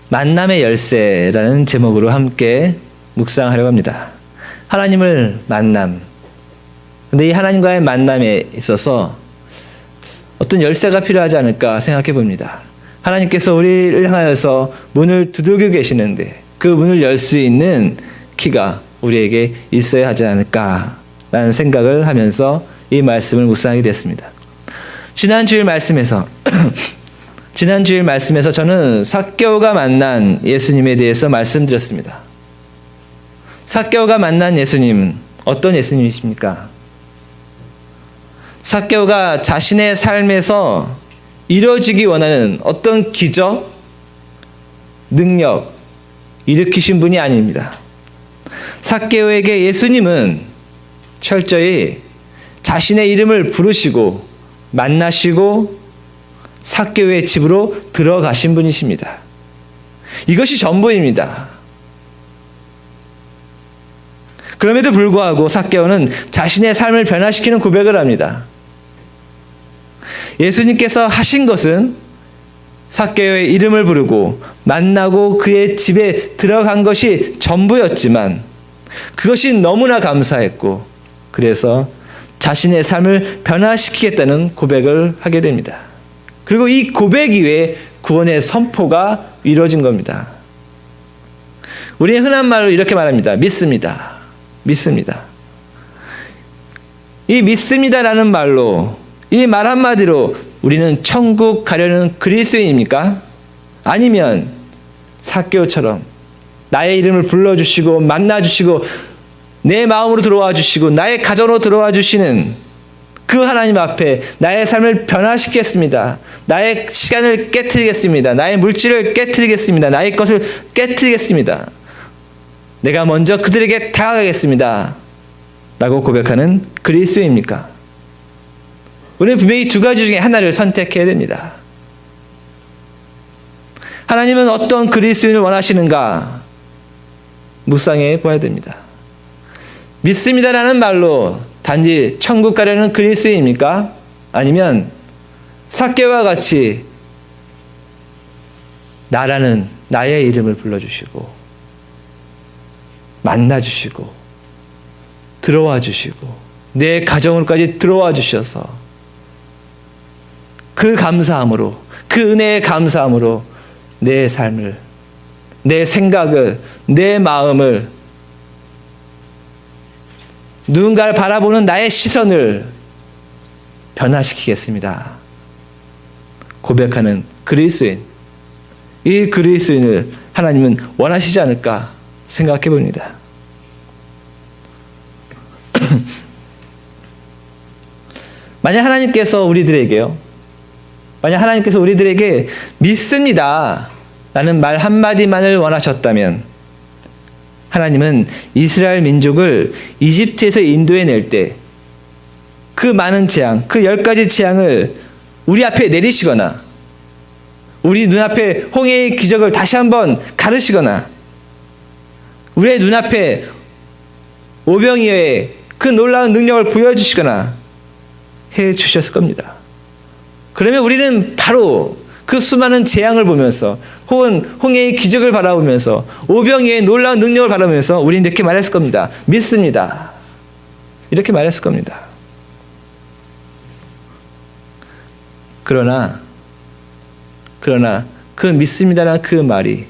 만남의 열쇠라는 제목으로 함께 묵상하려고 합니다. 하나님을 만남. 근데 이 하나님과의 만남에 있어서 어떤 열쇠가 필요하지 않을까 생각해 봅니다. 하나님께서 우리를 향하여서 문을 두들겨 계시는데 그 문을 열 수 있는 키가 우리에게 있어야 하지 않을까라는 생각을 하면서 이 말씀을 묵상하게 됐습니다. 지난 주일 말씀에서 저는 삭개오가 만난 예수님에 대해서 말씀드렸습니다. 삭개오가 만난 예수님은 어떤 예수님이십니까? 삭개오가 자신의 삶에서 이루어지기 원하는 어떤 기적, 능력 일으키신 분이 아닙니다. 삭개오에게 예수님은 철저히 자신의 이름을 부르시고 만나시고 삭개오의 집으로 들어가신 분이십니다. 이것이 전부입니다. 그럼에도 불구하고 삭개오는 자신의 삶을 변화시키는 고백을 합니다. 예수님께서 하신 것은 삭개오의 이름을 부르고 만나고 그의 집에 들어간 것이 전부였지만 그것이 너무나 감사했고 그래서 자신의 삶을 변화시키겠다는 고백을 하게 됩니다. 그리고 이 고백 이후에 구원의 선포가 이루어진 겁니다. 우리는 흔한 말로 이렇게 말합니다. 믿습니다. 믿습니다. 이 믿습니다라는 말로 이 말 한마디로 우리는 천국 가려는 그리스도인입니까? 아니면 삭개오처럼 나의 이름을 불러주시고 만나주시고 내 마음으로 들어와 주시고 나의 가정으로 들어와 주시는 그 하나님 앞에 나의 삶을 변화시키겠습니다. 나의 시간을 깨트리겠습니다. 나의 물질을 깨트리겠습니다. 나의 것을 깨트리겠습니다. 내가 먼저 그들에게 다가가겠습니다. 라고 고백하는 그리스도입니까? 우리는 분명히 두 가지 중에 하나를 선택해야 됩니다. 하나님은 어떤 그리스도인을 원하시는가? 묵상해 보아야 됩니다. 믿습니다라는 말로 단지 천국 가려는 그리스도인입니까? 아니면 삭개오와 같이 나라는 나의 이름을 불러주시고 만나주시고 들어와 주시고 내 가정으로까지 들어와 주셔서 그 감사함으로 그 은혜의 감사함으로 내 삶을 내 생각을 내 마음을 누군가를 바라보는 나의 시선을 변화시키겠습니다. 고백하는 그리스도인. 이 그리스도인을 하나님은 원하시지 않을까 생각해 봅니다. 만약 하나님께서 우리들에게 믿습니다 라는 말 한마디만을 원하셨다면 하나님은 이스라엘 민족을 이집트에서 인도해낼 때 그 많은 재앙, 그 10가지 재앙을 우리 앞에 내리시거나 우리 눈앞에 홍해의 기적을 다시 한번 가르시거나 우리의 눈앞에 오병이어의 그 놀라운 능력을 보여주시거나 해 주셨을 겁니다. 그러면 우리는 바로 그 수많은 재앙을 보면서 혹은 홍해의 기적을 바라보면서 오병이어의 놀라운 능력을 바라보면서 우리는 이렇게 말했을 겁니다. 믿습니다. 이렇게 말했을 겁니다. 그러나 그 믿습니다라는 그 말이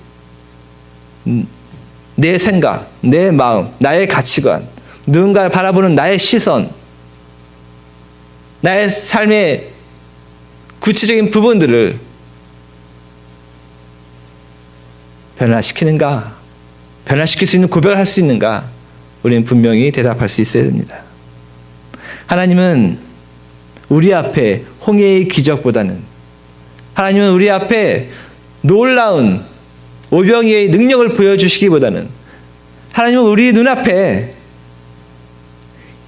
내 생각, 내 마음, 나의 가치관, 누군가를 바라보는 나의 시선, 나의 삶의 구체적인 부분들을 변화시키는가? 변화시킬 수 있는 고백을 할 수 있는가? 우리는 분명히 대답할 수 있어야 됩니다. 하나님은 우리 앞에 홍해의 기적보다는 하나님은 우리 앞에 놀라운 오병이어의 능력을 보여주시기보다는 하나님은 우리 눈앞에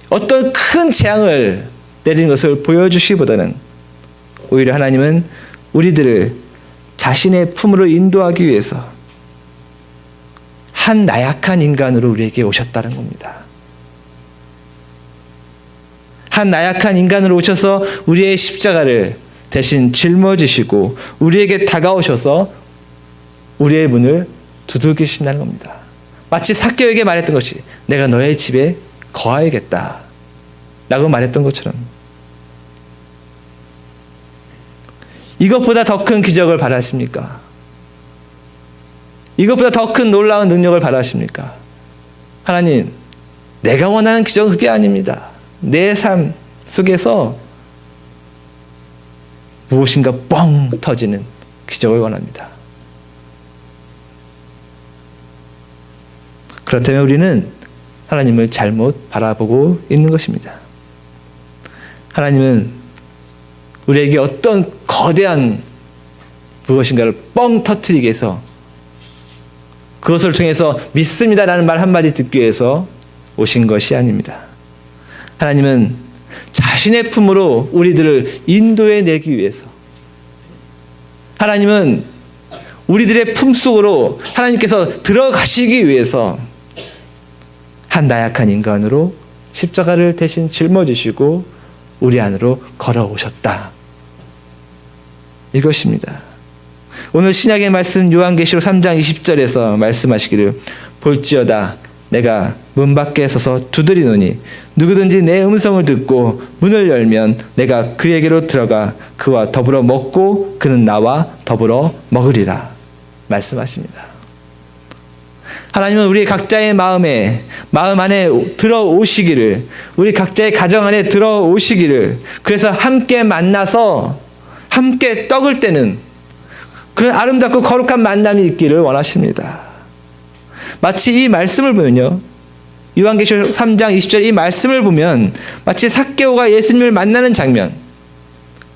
어떤 큰 재앙을 내리는 것을 보여주시기보다는 오히려 하나님은 우리들을 자신의 품으로 인도하기 위해서 한 나약한 인간으로 우리에게 오셨다는 겁니다. 한 나약한 인간으로 오셔서 우리의 십자가를 대신 짊어지시고 우리에게 다가오셔서 우리의 문을 두들기신다는 겁니다. 마치 삭개오에게 말했던 것이 내가 너의 집에 거하야겠다 라고 말했던 것처럼 이것보다 더 큰 기적을 바라십니까? 이것보다 더 큰 놀라운 능력을 바라십니까? 하나님, 내가 원하는 기적은 그게 아닙니다. 내 삶 속에서 무엇인가 뻥 터지는 기적을 원합니다. 그렇다면 우리는 하나님을 잘못 바라보고 있는 것입니다. 하나님은 우리에게 어떤 거대한 무엇인가를 뻥 터뜨리기 위해서 그것을 통해서 믿습니다라는 말 한마디 듣기 위해서 오신 것이 아닙니다. 하나님은 자신의 품으로 우리들을 인도해 내기 위해서 하나님은 우리들의 품속으로 하나님께서 들어가시기 위해서 한 나약한 인간으로 십자가를 대신 짊어지시고 우리 안으로 걸어오셨다. 이것입니다. 오늘 신약의 말씀 요한계시록 3장 20절에서 말씀하시기를 볼지어다 내가 문 밖에 서서 두드리노니 누구든지 내 음성을 듣고 문을 열면 내가 그에게로 들어가 그와 더불어 먹고 그는 나와 더불어 먹으리라 말씀하십니다. 하나님은 우리 각자의 마음 안에 들어오시기를 우리 각자의 가정 안에 들어오시기를 그래서 함께 만나서 함께 떡을 떼는 그런 아름답고 거룩한 만남이 있기를 원하십니다. 마치 이 말씀을 보면요. 요한계시록 3장 20절 이 말씀을 보면 마치 삭개오가 예수님을 만나는 장면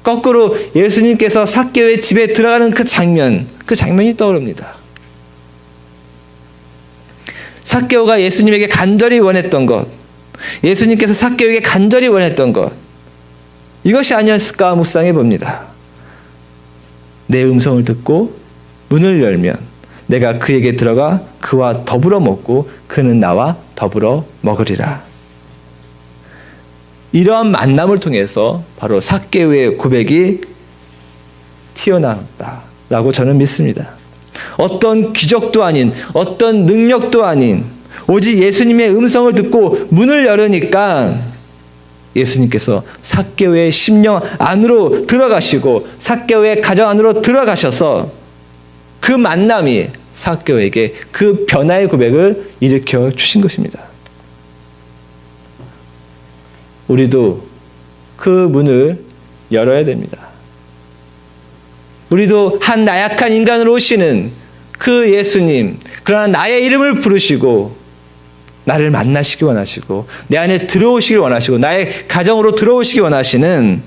거꾸로 예수님께서 삭개오의 집에 들어가는 그 장면이 떠오릅니다. 삭개오가 예수님에게 간절히 원했던 것 예수님께서 삭개오에게 간절히 원했던 것 이것이 아니었을까 묵상해 봅니다. 내 음성을 듣고 문을 열면 내가 그에게 들어가 그와 더불어 먹고 그는 나와 더불어 먹으리라. 이러한 만남을 통해서 바로 삭개오의 고백이 튀어나왔다라고 저는 믿습니다. 어떤 기적도 아닌 어떤 능력도 아닌 오직 예수님의 음성을 듣고 문을 열으니까 예수님께서 삭개오의 심령 안으로 들어가시고 삭개오의 가정 안으로 들어가셔서 그 만남이 삭개오에게 그 변화의 고백을 일으켜 주신 것입니다. 우리도 그 문을 열어야 됩니다. 우리도 한 나약한 인간으로 오시는 그 예수님 그러나 나의 이름을 부르시고 나를 만나시기 원하시고 내 안에 들어오시기 원하시고 나의 가정으로 들어오시기 원하시는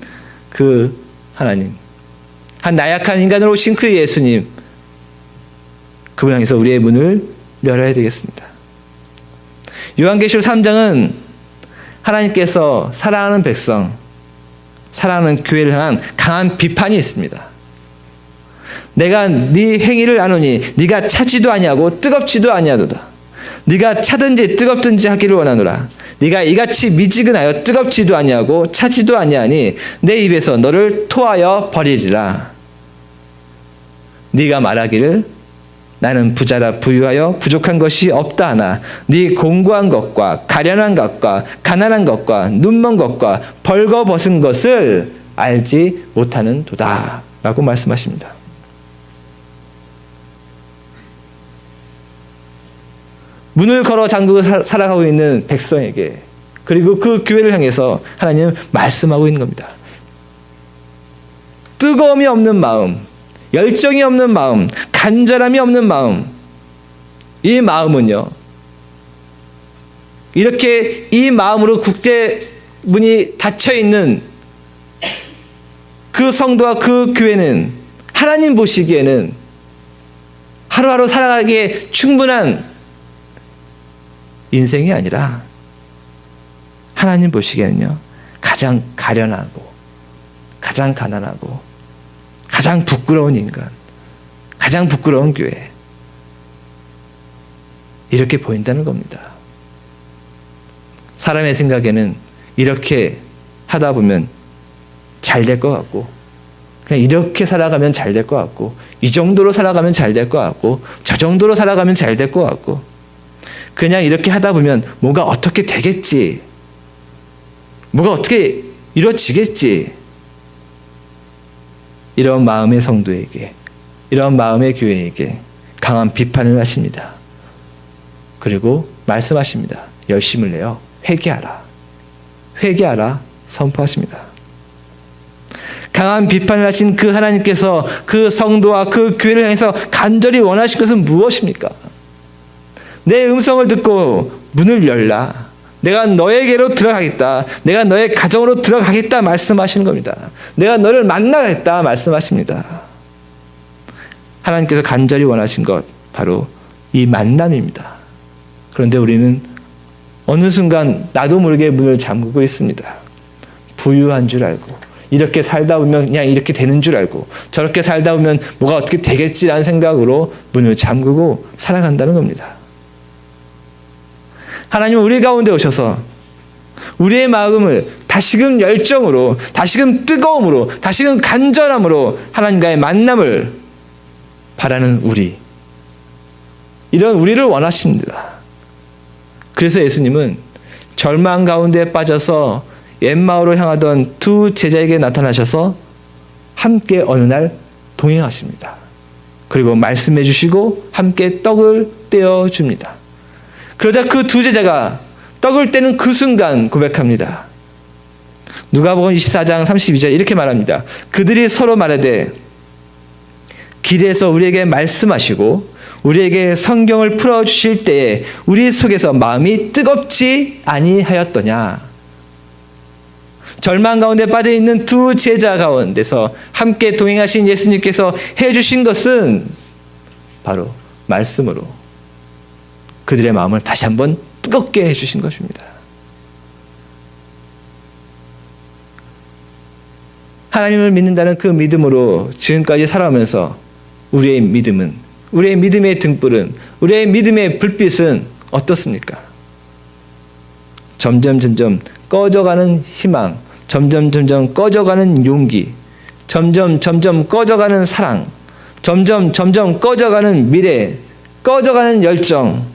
그 하나님 한 나약한 인간으로 오신 그 예수님 그분 향해서 우리의 문을 열어야 되겠습니다. 요한계시록 3장은 하나님께서 사랑하는 백성 사랑하는 교회를 향한 강한 비판이 있습니다. 내가 네 행위를 아노니 네가 차지도 아니하고 뜨겁지도 아니하도다. 네가 차든지 뜨겁든지 하기를 원하노라. 네가 이같이 미지근하여 뜨겁지도 아니하고 차지도 아니하니 내 입에서 너를 토하여 버리리라. 네가 말하기를 나는 부자라 부유하여 부족한 것이 없다 하나 네 공고한 것과 가련한 것과 가난한 것과 눈먼 것과 벌거벗은 것을 알지 못하는 도다 라고 말씀하십니다. 문을 걸어 잠그고 살아가고 있는 백성에게 그리고 그 교회를 향해서 하나님은 말씀하고 있는 겁니다. 뜨거움이 없는 마음, 열정이 없는 마음, 간절함이 없는 마음 이 마음은요 이렇게 이 마음으로 국대 문이 닫혀있는 그 성도와 그 교회는 하나님 보시기에는 하루하루 살아가기에 충분한 인생이 아니라 하나님 보시기에는요 가장 가련하고 가장 가난하고 가장 부끄러운 인간 가장 부끄러운 교회 이렇게 보인다는 겁니다. 사람의 생각에는 이렇게 하다 보면 잘 될 것 같고 그냥 이렇게 살아가면 잘 될 것 같고, 이 정도로 살아가면 잘 될 것 같고, 저 정도로 살아가면 잘 될 것 같고, 그냥 이렇게 하다 보면 뭐가 어떻게 되겠지, 뭐가 어떻게 이루어지겠지, 이런 마음의 성도에게, 이런 마음의 교회에게 강한 비판을 하십니다. 그리고 말씀하십니다. 열심을 내어 회개하라, 회개하라 선포하십니다. 강한 비판을 하신 그 하나님께서 그 성도와 그 교회를 향해서 간절히 원하신 것은 무엇입니까? 내 음성을 듣고 문을 열라. 내가 너에게로 들어가겠다. 내가 너의 가정으로 들어가겠다 말씀하시는 겁니다. 내가 너를 만나겠다 말씀하십니다. 하나님께서 간절히 원하신 것 바로 이 만남입니다. 그런데 우리는 어느 순간 나도 모르게 문을 잠그고 있습니다. 부유한 줄 알고, 이렇게 살다 보면 그냥 이렇게 되는 줄 알고, 저렇게 살다 보면 뭐가 어떻게 되겠지라는 생각으로 문을 잠그고 살아간다는 겁니다. 하나님은 우리 가운데 오셔서 우리의 마음을 다시금 열정으로, 다시금 뜨거움으로, 다시금 간절함으로 하나님과의 만남을 바라는 우리, 이런 우리를 원하십니다. 그래서 예수님은 절망 가운데 빠져서 엠마오로 향하던 두 제자에게 나타나셔서 함께 어느 날 동행하십니다. 그리고 말씀해 주시고 함께 떡을 떼어 줍니다. 그러자 그 두 제자가 떡을 떼는 그 순간 고백합니다. 누가복음 24장 32절 이렇게 말합니다. 그들이 서로 말하되 길에서 우리에게 말씀하시고 우리에게 성경을 풀어주실 때에 우리 속에서 마음이 뜨겁지 아니하였더냐. 절망 가운데 빠져있는 두 제자 가운데서 함께 동행하신 예수님께서 해주신 것은 바로 말씀으로 그들의 마음을 다시 한번 뜨겁게 해주신 것입니다. 하나님을 믿는다는 그 믿음으로 지금까지 살아오면서 우리의 믿음은, 우리의 믿음의 등불은, 우리의 믿음의 불빛은 어떻습니까? 점점 꺼져가는 희망, 점점 꺼져가는 용기, 점점 꺼져가는 사랑, 점점 꺼져가는 미래, 꺼져가는 열정,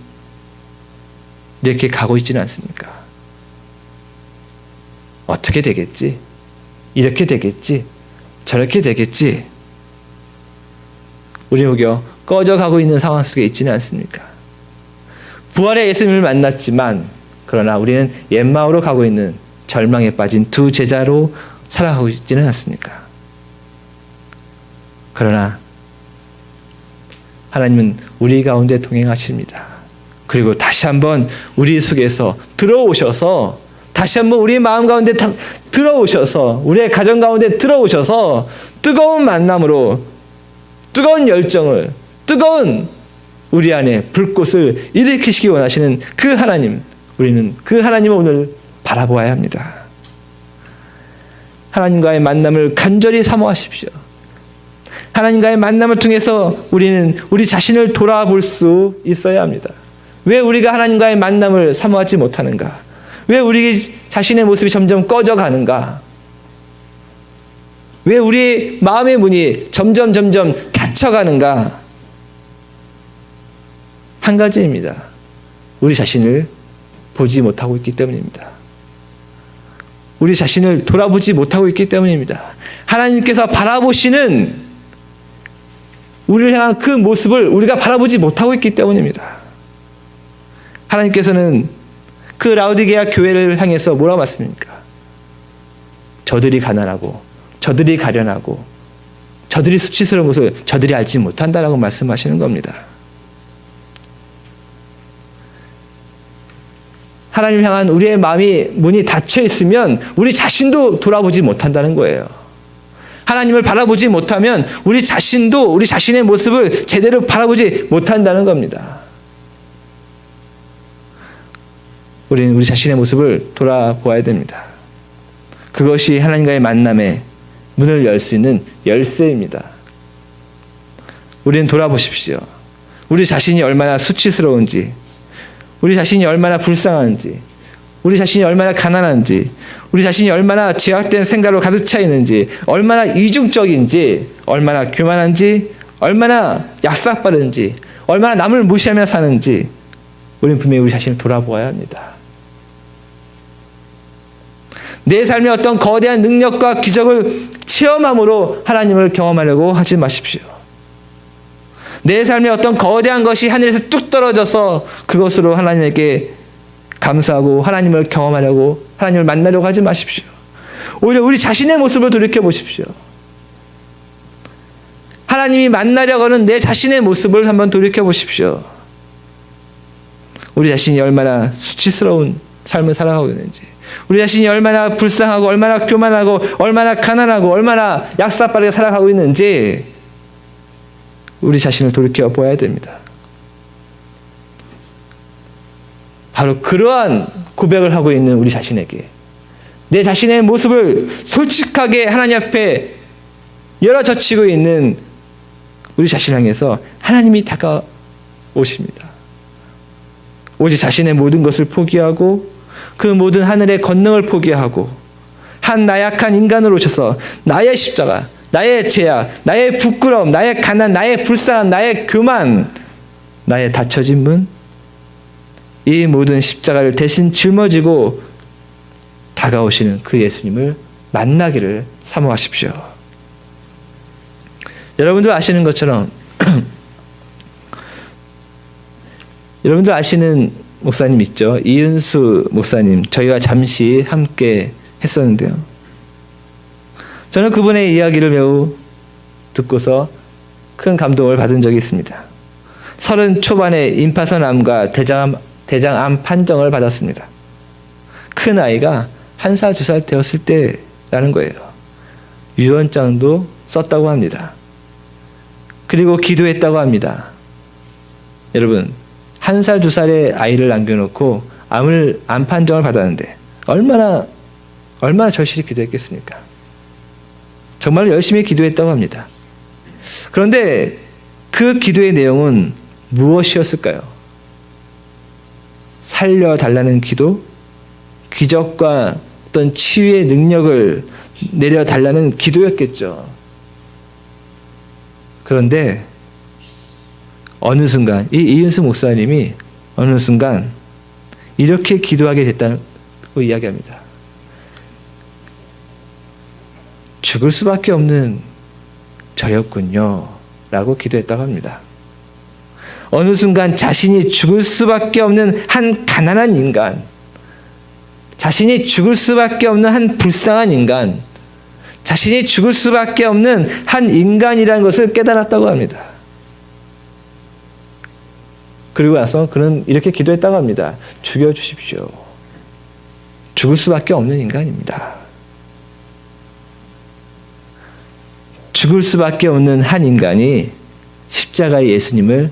이렇게 가고 있지는 않습니까? 어떻게 되겠지? 이렇게 되겠지? 저렇게 되겠지? 우리 오겨 꺼져가고 있는 상황 속에 있지는 않습니까? 부활의 예수님을 만났지만 그러나 우리는 엠마오로 가고 있는 절망에 빠진 두 제자로 살아가고 있지는 않습니까? 그러나 하나님은 우리 가운데 동행하십니다. 그리고 다시 한번 우리 속에서 들어오셔서, 다시 한번 우리 마음 가운데 들어오셔서, 우리의 가정 가운데 들어오셔서 뜨거운 만남으로, 뜨거운 열정을, 뜨거운 우리 안에 불꽃을 일으키시기 원하시는 그 하나님, 우리는 그 하나님을 오늘 바라보아야 합니다. 하나님과의 만남을 간절히 사모하십시오. 하나님과의 만남을 통해서 우리는 우리 자신을 돌아볼 수 있어야 합니다. 왜 우리가 하나님과의 만남을 사모하지 못하는가? 왜 우리 자신의 모습이 점점 꺼져가는가? 왜 우리 마음의 문이 점점 닫혀가는가? 한 가지입니다. 우리 자신을 보지 못하고 있기 때문입니다. 우리 자신을 돌아보지 못하고 있기 때문입니다. 하나님께서 바라보시는 우리를 향한 그 모습을 우리가 바라보지 못하고 있기 때문입니다. 하나님께서는 그 라오디게아 교회를 향해서 뭐라고 말씀입니까? 저들이 가난하고 저들이 가련하고 저들이 수치스러운 것을 저들이 알지 못한다라고 말씀하시는 겁니다. 하나님을 향한 우리의 마음이 문이 닫혀 있으면 우리 자신도 돌아보지 못한다는 거예요. 하나님을 바라보지 못하면 우리 자신도 우리 자신의 모습을 제대로 바라보지 못한다는 겁니다. 우리는 우리 자신의 모습을 돌아보아야 됩니다. 그것이 하나님과의 만남에 문을 열 수 있는 열쇠입니다. 우리는 돌아보십시오. 우리 자신이 얼마나 수치스러운지, 우리 자신이 얼마나 불쌍한지, 우리 자신이 얼마나 가난한지, 우리 자신이 얼마나 죄악된 생각으로 가득 차 있는지, 얼마나 이중적인지, 얼마나 교만한지, 얼마나 약삭빠른지, 얼마나 남을 무시하며 사는지 우리는 분명히 우리 자신을 돌아보아야 합니다. 내 삶에 어떤 거대한 능력과 기적을 체험함으로 하나님을 경험하려고 하지 마십시오. 내 삶에 어떤 거대한 것이 하늘에서 뚝 떨어져서 그것으로 하나님에게 감사하고 하나님을 경험하려고, 하나님을 만나려고 하지 마십시오. 오히려 우리 자신의 모습을 돌이켜보십시오. 하나님이 만나려고 하는 내 자신의 모습을 한번 돌이켜보십시오. 우리 자신이 얼마나 수치스러운 삶을 살아가고 있는지, 우리 자신이 얼마나 불쌍하고 얼마나 교만하고 얼마나 가난하고 얼마나 약삭빠르게 살아가고 있는지 우리 자신을 돌이켜보아야 됩니다. 바로 그러한 고백을 하고 있는 우리 자신에게 내 자신의 모습을 솔직하게 하나님 앞에 열어젖히고 있는 우리 자신을 향해서 하나님이 다가오십니다. 오직 자신의 모든 것을 포기하고 그 모든 하늘의 권능을 포기하고 한 나약한 인간으로 오셔서 나의 십자가, 나의 죄악, 나의 부끄러움, 나의 가난, 나의 불쌍함, 나의 교만, 나의 닫혀진 문, 이 모든 십자가를 대신 짊어지고 다가오시는 그 예수님을 만나기를 사모하십시오. 여러분도 아시는 것처럼 여러분도 아시는 목사님 있죠? 이은수 목사님, 저희와 잠시 함께 했었는데요. 저는 그분의 이야기를 매우 듣고서 큰 감동을 받은 적이 있습니다. 30 초반에 임파선암과 대장암 판정을 받았습니다. 큰 아이가 1살, 2살 되었을 때라는 거예요. 유언장도 썼다고 합니다. 그리고 기도했다고 합니다. 여러분, 1살, 2살의 아이를 남겨놓고 암 판정을 받았는데 얼마나 절실히 기도했겠습니까? 정말 열심히 기도했다고 합니다. 그런데 그 기도의 내용은 무엇이었을까요? 살려달라는 기도? 기적과 어떤 치유의 능력을 내려달라는 기도였겠죠. 그런데 어느 순간 이 이은수 목사님이 어느 순간 이렇게 기도하게 됐다고 이야기합니다. 죽을 수밖에 없는 저였군요 라고 기도했다고 합니다. 어느 순간 자신이 죽을 수밖에 없는 한 가난한 인간, 자신이 죽을 수밖에 없는 한 불쌍한 인간, 자신이 죽을 수밖에 없는 한 인간이라는 것을 깨달았다고 합니다. 그리고 나서 그는 이렇게 기도했다고 합니다. 죽여주십시오. 죽을 수밖에 없는 인간입니다. 죽을 수밖에 없는 한 인간이 십자가의 예수님을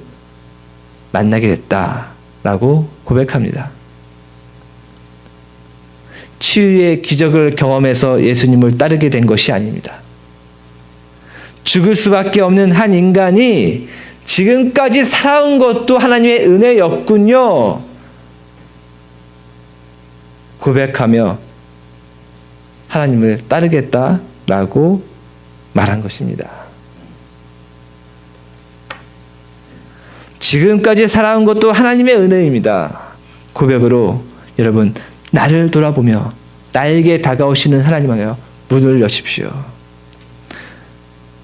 만나게 됐다라고 고백합니다. 치유의 기적을 경험해서 예수님을 따르게 된 것이 아닙니다. 죽을 수밖에 없는 한 인간이 지금까지 살아온 것도 하나님의 은혜였군요. 고백하며 하나님을 따르겠다라고 말한 것입니다. 지금까지 살아온 것도 하나님의 은혜입니다. 고백으로 여러분 나를 돌아보며 나에게 다가오시는 하나님하여 문을 여십시오.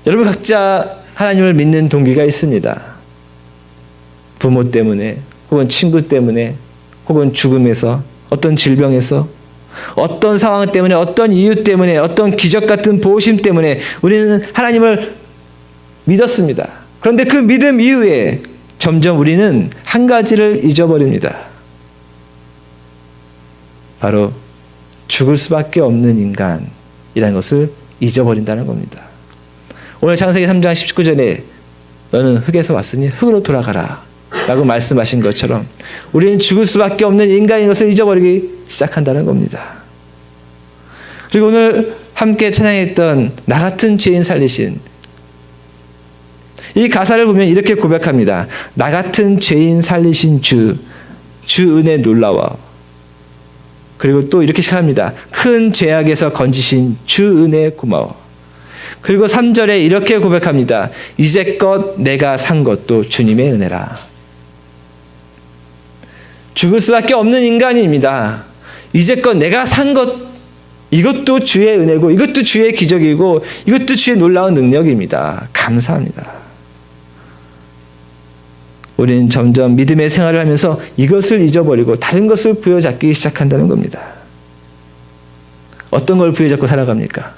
여러분 각자 하나님을 믿는 동기가 있습니다. 부모 때문에 혹은 친구 때문에 혹은 죽음에서 어떤 질병에서 어떤 상황 때문에 어떤 이유 때문에 어떤 기적 같은 보호심 때문에 우리는 하나님을 믿었습니다. 그런데 그 믿음 이후에 점점 우리는 한 가지를 잊어버립니다. 바로 죽을 수밖에 없는 인간이라는 것을 잊어버린다는 겁니다. 오늘 창세기 3장 19절에 너는 흙에서 왔으니 흙으로 돌아가라 라고 말씀하신 것처럼 우리는 죽을 수밖에 없는 인간인 것을 잊어버리기 시작한다는 겁니다. 그리고 오늘 함께 찬양했던 나 같은 죄인 살리신 이 가사를 보면 이렇게 고백합니다. 나 같은 죄인 살리신 주 은혜 놀라워. 그리고 또 이렇게 시작합니다. 큰 죄악에서 건지신 주 은혜에 고마워. 그리고 3절에 이렇게 고백합니다. 이제껏 내가 산 것도 주님의 은혜라. 죽을 수밖에 없는 인간입니다. 이제껏 내가 산 것, 이것도 주의 은혜고 이것도 주의 기적이고 이것도 주의 놀라운 능력입니다. 감사합니다. 우리는 점점 믿음의 생활을 하면서 이것을 잊어버리고 다른 것을 부여잡기 시작한다는 겁니다. 어떤 걸 부여잡고 살아갑니까?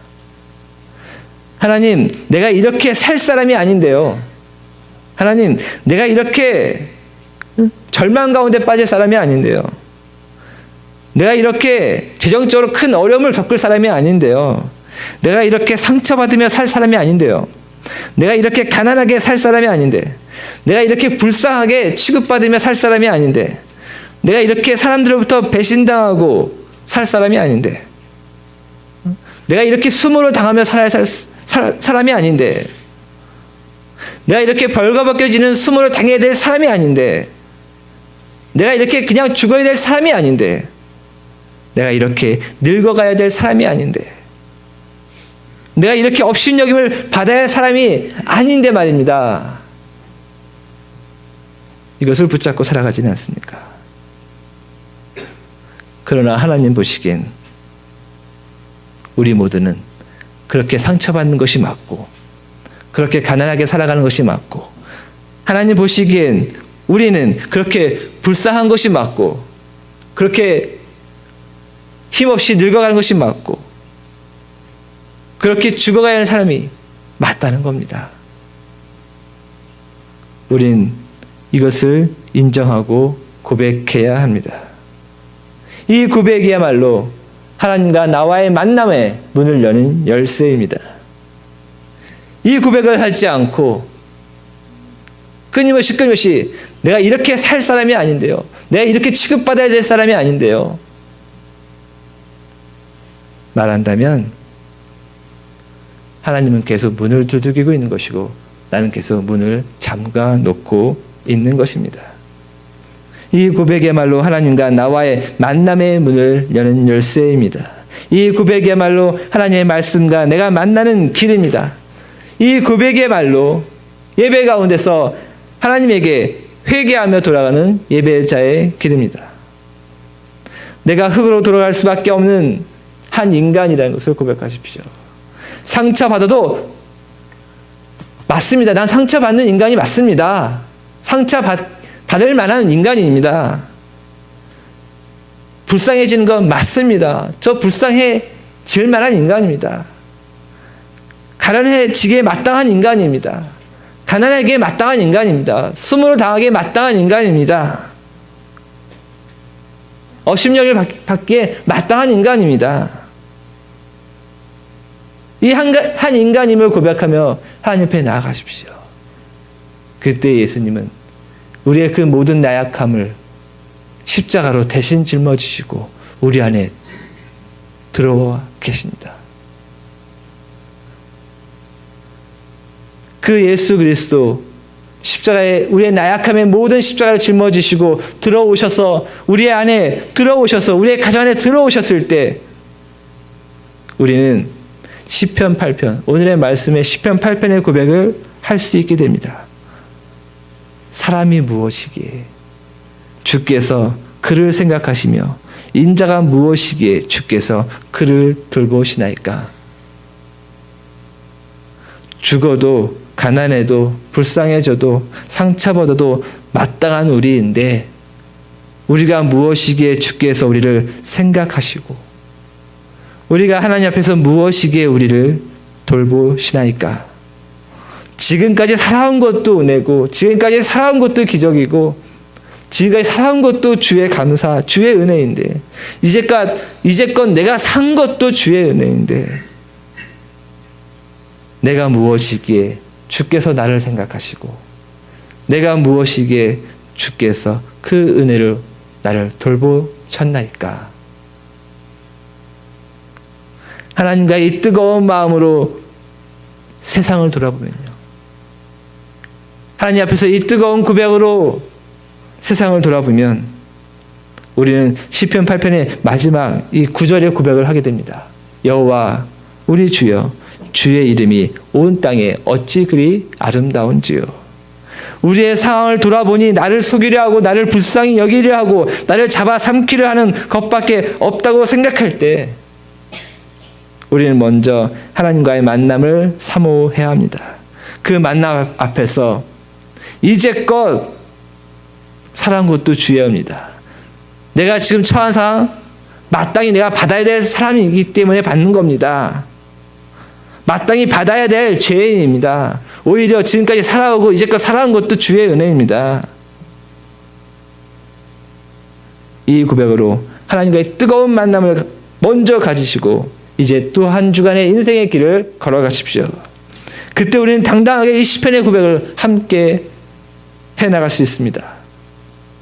하나님, 내가 이렇게 살 사람이 아닌데요. 하나님, 내가 이렇게 절망 가운데 빠질 사람이 아닌데요. 내가 이렇게 재정적으로 큰 어려움을 겪을 사람이 아닌데요. 내가 이렇게 상처받으며 살 사람이 아닌데요. 내가 이렇게 가난하게 살 사람이 아닌데, 내가 이렇게 불쌍하게 취급받으며 살 사람이 아닌데, 내가 이렇게 사람들로부터 배신당하고 살 사람이 아닌데, 내가 이렇게 수모를 당하며 살아야 사람이 아닌데, 내가 이렇게 벌거벗겨지는 수모를 당해야 될 사람이 아닌데, 내가 이렇게 그냥 죽어야 될 사람이 아닌데, 내가 이렇게 늙어가야 될 사람이 아닌데, 내가 이렇게 업신여김을 받아야 할 사람이 아닌데 말입니다. 이것을 붙잡고 살아가지는 않습니까? 그러나 하나님 보시기엔 우리 모두는 그렇게 상처받는 것이 맞고 그렇게 가난하게 살아가는 것이 맞고, 하나님 보시기엔 우리는 그렇게 불쌍한 것이 맞고 그렇게 힘없이 늙어가는 것이 맞고 그렇게 죽어가야 하는 사람이 맞다는 겁니다. 우린 이것을 인정하고 고백해야 합니다. 이 고백이야말로 하나님과 나와의 만남의 문을 여는 열쇠입니다. 이 고백을 하지 않고 끊임없이 내가 이렇게 살 사람이 아닌데요. 내가 이렇게 취급받아야 될 사람이 아닌데요. 말한다면 하나님은 계속 문을 두들기고 있는 것이고 나는 계속 문을 잠가 놓고 있는 것입니다. 이 고백이야말로 하나님과 나와의 만남의 문을 여는 열쇠입니다. 이 고백이야말로 하나님의 말씀과 내가 만나는 길입니다. 이 고백이야말로 예배 가운데서 하나님에게 회개하며 돌아가는 예배자의 길입니다. 내가 흙으로 돌아갈 수밖에 없는 한 인간이라는 것을 고백하십시오. 상처받아도 맞습니다. 난 상처받는 인간이 맞습니다. 상처받을 만한 인간입니다. 불쌍해지는 건 맞습니다. 저 불쌍해질 만한 인간입니다. 가난해지기에 마땅한 인간입니다. 가난하기에 마땅한 인간입니다. 수모를 당하기에 마땅한 인간입니다. 업신여김을 받기에 마땅한 인간입니다. 이 한 인간임을 고백하며 하나님 앞에 나아가십시오. 그때 예수님은 우리의 그 모든 나약함을 십자가로 대신 짊어지시고 우리 안에 들어와 계십니다. 그 예수 그리스도 십자가에 우리의 나약함의 모든 십자가를 짊어지시고 들어오셔서 우리 안에 들어오셔서 우리의 가정 안에 들어오셨을 때 우리는 시편 8편, 오늘의 말씀의 시편 8편의 고백을 할 수 있게 됩니다. 사람이 무엇이기에 주께서 그를 생각하시며 인자가 무엇이기에 주께서 그를 돌보시나이까. 죽어도 가난해도 불쌍해져도 상처받아도 마땅한 우리인데 우리가 무엇이기에 주께서 우리를 생각하시고 우리가 하나님 앞에서 무엇이기에 우리를 돌보시나이까. 지금까지 살아온 것도 은혜고 지금까지 살아온 것도 기적이고 지금까지 살아온 것도 주의 감사, 주의 은혜인데 이제껏 내가 산 것도 주의 은혜인데 내가 무엇이기에 주께서 나를 생각하시고 내가 무엇이기에 주께서 그 은혜로 나를 돌보셨나이까. 하나님과 이 뜨거운 마음으로 세상을 돌아보면요, 하나님 앞에서 이 뜨거운 고백으로 세상을 돌아보면 우리는 시편 8편의 마지막 이 9절의 고백을 하게 됩니다. 여호와 우리 주여 주의 이름이 온 땅에 어찌 그리 아름다운지요. 우리의 상황을 돌아보니 나를 속이려 하고 나를 불쌍히 여기려 하고 나를 잡아삼키려 하는 것밖에 없다고 생각할 때 우리는 먼저 하나님과의 만남을 사모해야 합니다. 그 만남 앞에서 이제껏 살아온 것도 주의합니다. 내가 지금 처한 상황 마땅히 내가 받아야 될 사람이기 때문에 받는 겁니다. 마땅히 받아야 될 죄인입니다. 오히려 지금까지 살아오고 이제껏 살아온 것도 주의 은혜입니다. 이 고백으로 하나님과의 뜨거운 만남을 먼저 가지시고 이제 또 한 주간의 인생의 길을 걸어가십시오. 그때 우리는 당당하게 이 시편의 고백을 함께 해나갈 수 있습니다.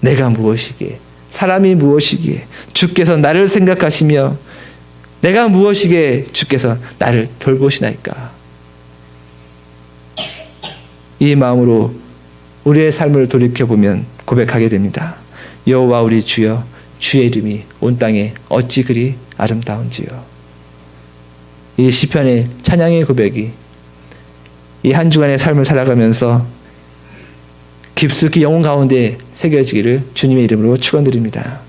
내가 무엇이기에, 사람이 무엇이기에 주께서 나를 생각하시며 내가 무엇이기에 주께서 나를 돌보시나이까. 이 마음으로 우리의 삶을 돌이켜보면 고백하게 됩니다. 여호와 우리 주여 주의 이름이 온 땅에 어찌 그리 아름다운지요. 이 시편의 찬양의 고백이 이 한 주간의 삶을 살아가면서 깊숙이 영혼 가운데 새겨지기를 주님의 이름으로 축원드립니다.